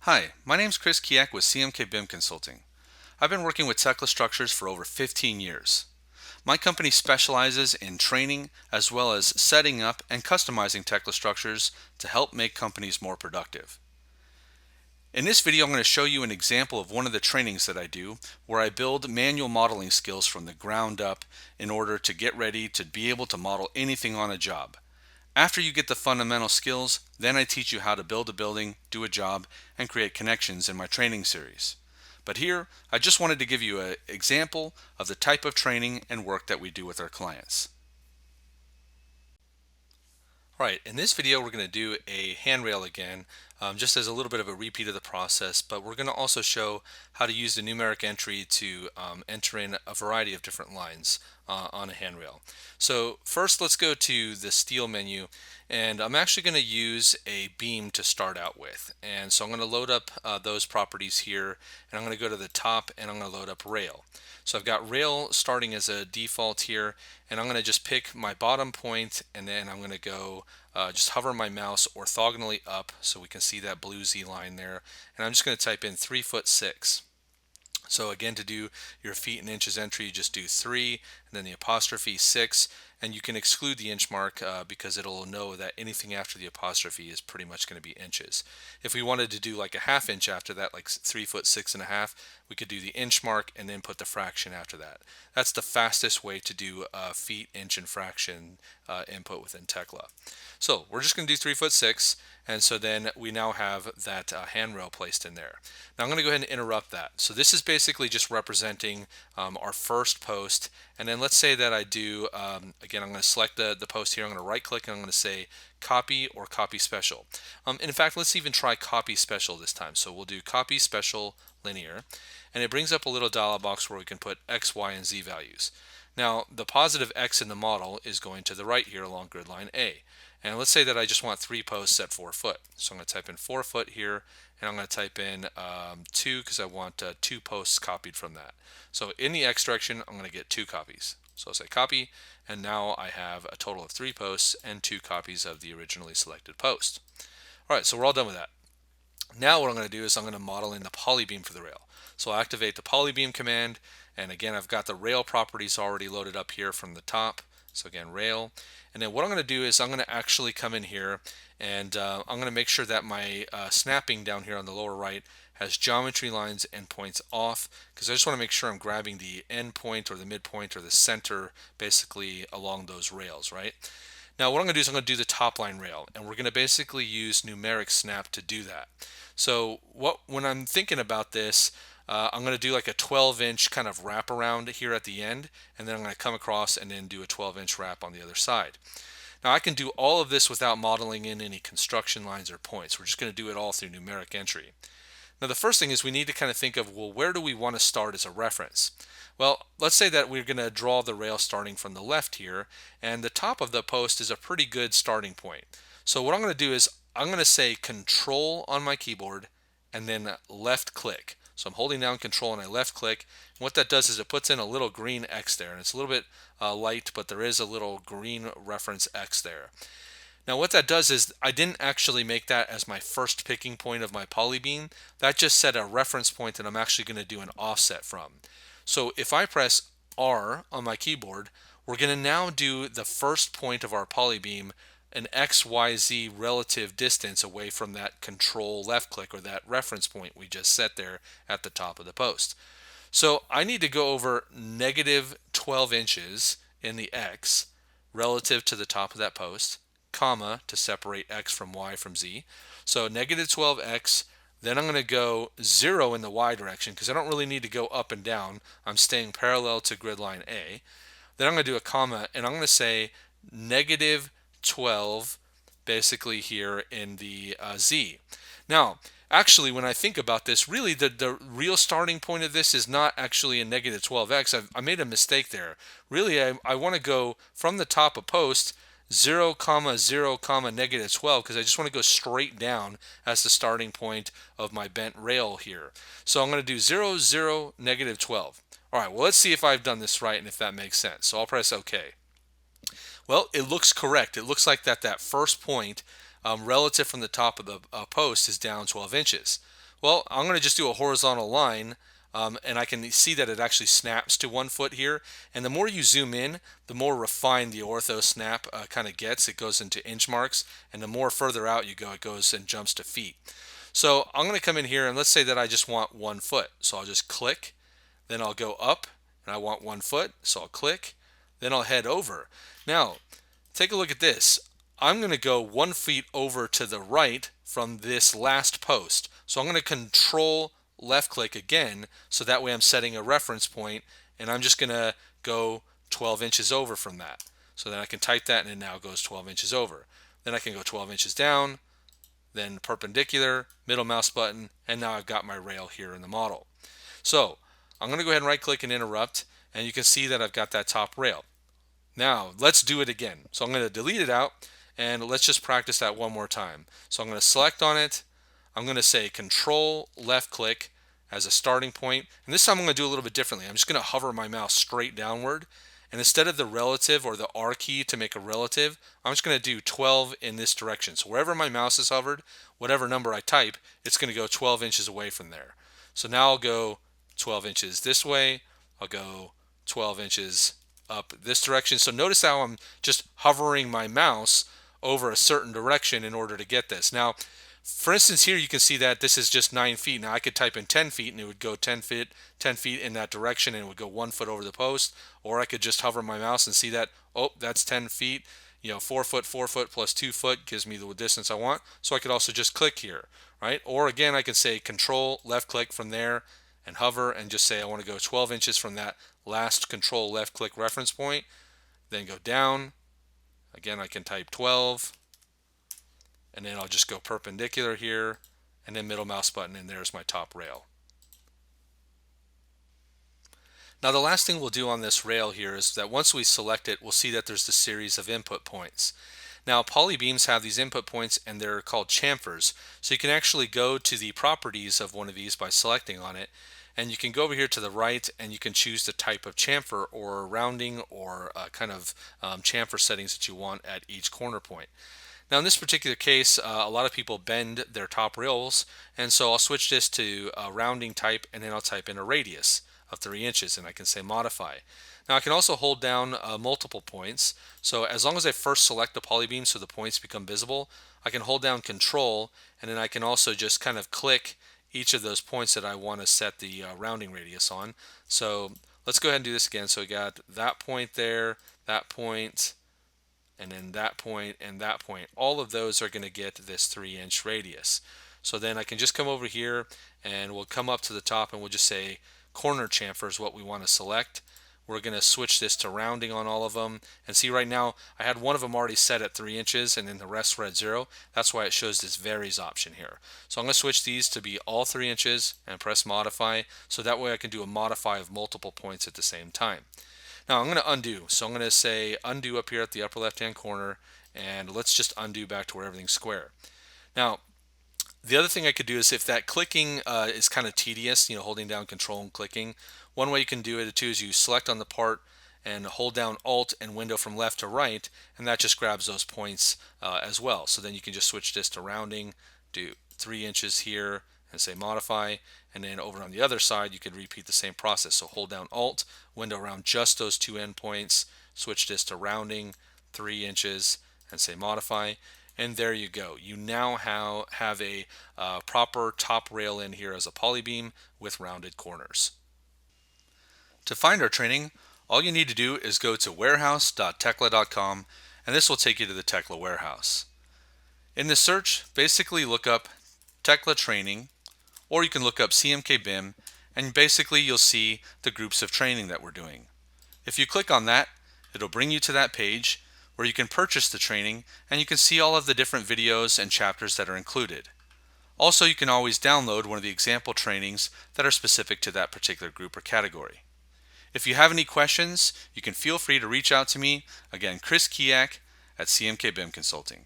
Hi, my name's Keyack with CMK BIM Consulting. I've been working with Tekla Structures for over 15 years. My company specializes in training as well as setting up and customizing Tekla Structures to help make companies more productive. In this video, I'm going to show you an example of one of the trainings that I do where I build manual modeling skills from the ground up in order to get ready to be able to model anything on a job. After you get the fundamental skills, then I teach you how to build a building, do a job, and create connections in my training series. But here, I just wanted to give you an example of the type of training and work that we do with our clients. All right, in this video we're going to do a handrail again, just as a little bit of a repeat of the process, but we're going to also show how to use the numeric entry to enter in a variety of different lines on a handrail. So first let's go to the steel menu, and I'm actually going to use a beam to start out with. And so I'm going to load up those properties here, and I'm going to go to the top and I'm going to load up rail. So I've got rail starting as a default here, and I'm going to just pick my bottom point, and then I'm going to go just hover my mouse orthogonally up so we can see that blue Z line there, and I'm just going to type in 3'6". So again, to do your feet and inches entry, you just do 3 and then the apostrophe 6, and you can exclude the inch mark because it'll know that anything after the apostrophe is pretty much going to be inches. If we wanted to do like a half inch after that, like 3'6½", we could do the inch mark and then put the fraction after that. That's the fastest way to do feet, inch, and fraction input within Tekla. So we're just going to do 3'6", and so then we now have that handrail placed in there. Now I'm going to go ahead and interrupt that. So this is basically just representing our first post, and then let's say that I do, again, I'm going to select the post here, I'm going to right click, and I'm going to say copy or copy special. In fact, let's even try copy special this time. So we'll do copy special linear, and it brings up a little dialog box where we can put X, Y, and Z values. Now the positive X in the model is going to the right here along grid line A. And let's say that I just want 3 posts at 4 foot. So I'm going to type in 4 foot here, and I'm going to type in 2 because I want 2 posts copied from that. So in the X direction, I'm going to get 2 copies. So I'll say copy, and now I have a total of 3 posts and 2 copies of the originally selected post. All right, so we're all done with that. Now what I'm going to do is I'm going to model in the polybeam for the rail. So I'll activate the polybeam command, and again, I've got the rail properties already loaded up here from the top. So again, rail. And then what I'm going to do is I'm going to actually come in here, and I'm going to make sure that my snapping down here on the lower right has geometry lines and points off, because I just want to make sure I'm grabbing the end point or the midpoint or the center basically along those rails, right? Now what I'm going to do is I'm going to do the top line rail, and we're going to basically use numeric snap to do that. So when I'm thinking about this, I'm going to do like a 12-inch kind of wrap around here at the end, and then I'm going to come across and then do a 12-inch wrap on the other side. Now I can do all of this without modeling in any construction lines or points. We're just going to do it all through numeric entry. Now the first thing is we need to kind of think of, well, where do we want to start as a reference? Well, let's say that we're going to draw the rail starting from the left here, and the top of the post is a pretty good starting point. So what I'm going to do is I'm going to say Control on my keyboard and then left click. So I'm holding down Control and I left click. And what that does is it puts in a little green X there, and it's a little bit light, but there is a little green reference X there. Now what that does is I didn't actually make that as my first picking point of my polybeam. That just set a reference point that I'm actually going to do an offset from. So if I press R on my keyboard, we're going to now do the first point of our polybeam an XYZ relative distance away from that control left click or that reference point we just set there at the top of the post. So I need to go over negative 12 inches in the X relative to the top of that post, comma, to separate X from Y from Z. So negative 12X, then I'm going to go 0 in the Y direction because I don't really need to go up and down. I'm staying parallel to grid line A. Then I'm going to do a comma, and I'm going to say negative 12 basically here in the Z. Now actually when I think about this, really the real starting point of this is not actually a negative 12x. I made a mistake there. Really I want to go from the top of post 0, 0, negative 12 because I just want to go straight down as the starting point of my bent rail here. So I'm going to do 0, 0, negative 12. Alright, well let's see if I've done this right and if that makes sense. So I'll press OK. Well, it looks correct. It looks like that first point relative from the top of the post is down 12 inches. Well, I'm going to just do a horizontal line, and I can see that it actually snaps to 1 foot here. And the more you zoom in, the more refined the ortho snap kind of gets. It goes into inch marks, and the more further out you go, it goes and jumps to feet. So I'm going to come in here, and let's say that I just want 1 foot. So I'll just click, then I'll go up, and I want 1 foot, so I'll click, then I'll head over. Now, take a look at this. I'm going to go 1 feet over to the right from this last post. So I'm going to control left click again, so that way I'm setting a reference point, and I'm just going to go 12 inches over from that. So then I can type that, and it now goes 12 inches over. Then I can go 12 inches down, then perpendicular, middle mouse button, and now I've got my rail here in the model. So I'm going to go ahead and right click and interrupt, and you can see that I've got that top rail. Now let's do it again. So I'm going to delete it out, and let's just practice that one more time. So I'm going to select on it. I'm going to say control left click as a starting point, and this time I'm going to do a little bit differently. I'm just going to hover my mouse straight downward, and instead of the relative or the R key to make a relative, I'm just going to do 12 in this direction. So wherever my mouse is hovered, whatever number I type, it's going to go 12 inches away from there. So now I'll go 12 inches this way. I'll go 12 inches up this direction. So notice how I'm just hovering my mouse over a certain direction in order to get this. Now, for instance, here you can see that this is just 9 feet. Now I could type in 10 feet and it would go 10 feet in that direction, and it would go 1 foot over the post. Or I could just hover my mouse and see that, oh, that's 10 feet. 4 foot plus 2 foot gives me the distance I want. So I could also just click here, right? Or again, I could say control left click from there and hover and just say I want to go 12 inches from that last control left click reference point, then go down. Again, I can type 12, and then I'll just go perpendicular here, and then middle mouse button, and there's my top rail. Now the last thing we'll do on this rail here is that once we select it, we'll see that there's this series of input points. Now Polybeams have these input points, and they're called chamfers. So you can actually go to the properties of one of these by selecting on it, and you can go over here to the right and you can choose the type of chamfer or rounding or kind of chamfer settings that you want at each corner point. Now in this particular case, a lot of people bend their top rails, and so I'll switch this to rounding type, and then I'll type in a radius of 3 inches, and I can say modify. Now I can also hold down multiple points. So as long as I first select the polybeam so the points become visible, I can hold down control, and then I can also just kind of click each of those points that I want to set the rounding radius on. So let's go ahead and do this again. So we got that point there, that point, and then that point and that point. All of those are going to get this 3-inch radius. So then I can just come over here and we'll come up to the top and we'll just say corner chamfer is what we want to select. We're going to switch this to rounding on all of them, and see right now I had one of them already set at 3 inches and then the rest were at 0. That's why it shows this varies option here. So I'm going to switch these to be all 3 inches and press modify, so that way I can do a modify of multiple points at the same time. Now I'm going to undo, so I'm going to say undo up here at the upper left hand corner, and let's just undo back to where everything's square. Now the other thing I could do is, if that clicking is kind of tedious, holding down control and clicking, one way you can do it too is you select on the part and hold down alt and window from left to right, and that just grabs those points as well. So then you can just switch this to rounding, do 3 inches here and say modify, and then over on the other side you could repeat the same process. So hold down alt, window around just those 2 endpoints, switch this to rounding, 3 inches, and say modify. And there you go. You now have a proper top rail in here as a polybeam with rounded corners. To find our training, all you need to do is go to warehouse.tekla.com, and this will take you to the Tekla warehouse. In the search, basically look up Tekla training, or you can look up CMK BIM, and basically you'll see the groups of training that we're doing. If you click on that, it'll bring you to that page where you can purchase the training, and you can see all of the different videos and chapters that are included. Also, you can always download one of the example trainings that are specific to that particular group or category. If you have any questions, you can feel free to reach out to me. Again, Chris Keyack at CMK BIM Consulting.